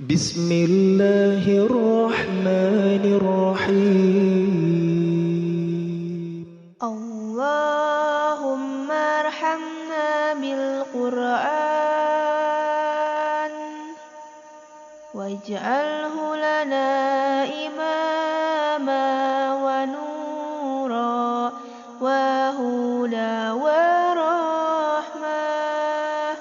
Bismillahirrahmanirrahim. Allahumma arhamna bil Qur'an waj'alhu lana imama wa nura wa huda wa rahmah.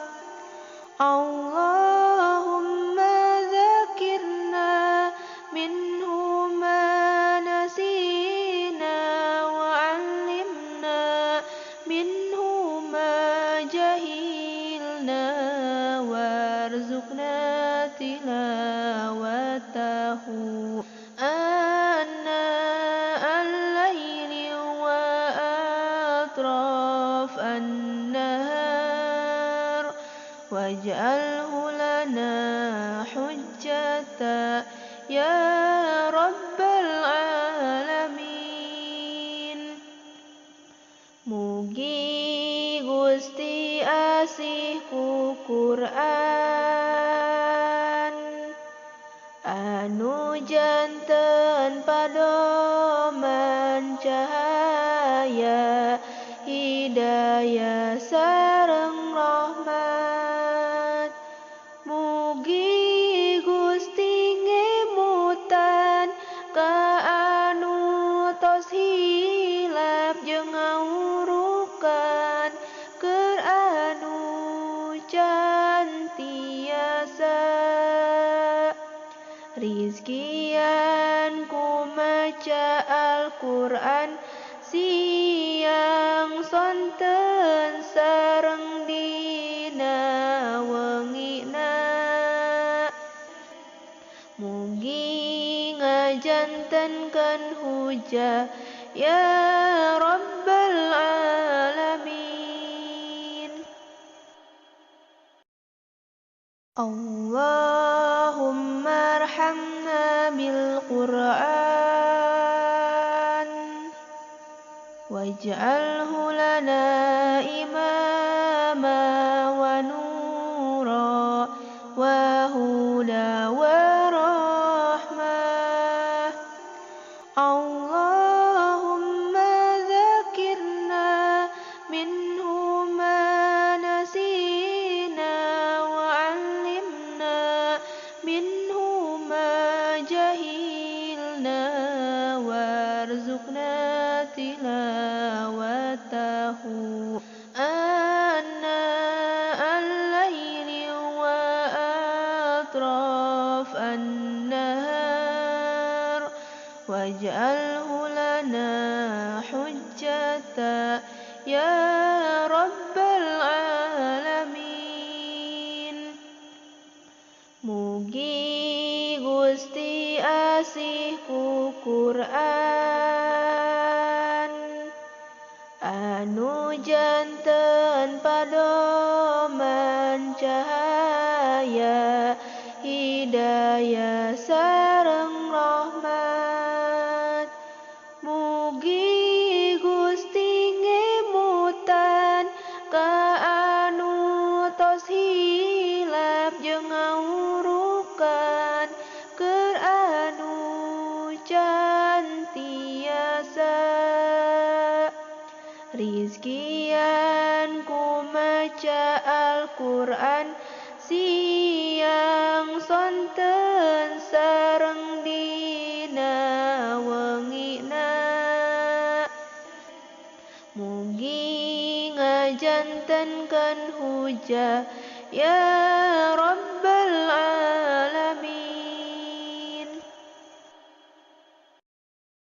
Allahumma zakirna minhu ma nasina wa 'allimna minhu ma jahilna warzuqna tilawatahu anna al-laili wa atraf an-nahar waj'alhu lana hujjata ya rabbal alamin. Mugi Gusti asih ku Qur'an anu janten padoman cahaya hidayah sareng rahmat. Mugi Gusti ngemutan ka anu tos hilap jeung ngawurukan keur anu can tiasa rizkian ku maca Al-Qur'an siang sonten sareng dina wengina. Mugi ngajantenkeun hujah ya rabbal alamin. Allahumma arhamna bil Qur'an waj'alhu lana imama wa nura wa huda wa rahmah. Allahumma zakirna minhu ma nasina wa 'allimna minhu ma jahilna warzuqna tilawatahu anna al-laili wa atraf an-nahar waj'alhu lana hujjata ya rabbal alamin. Mugi Gusti asih ku Qur'an anu janten padoman cahaya hidayah sareng rahmat. Mugi Gusti ngemutan ka anu tos hilap jeung ngawurukan keur anu can tiasa rizkian ku maca Al-Qur'an siang sonten sareng dina wengina. Mugi ngajantenkeun hujah ya rabbal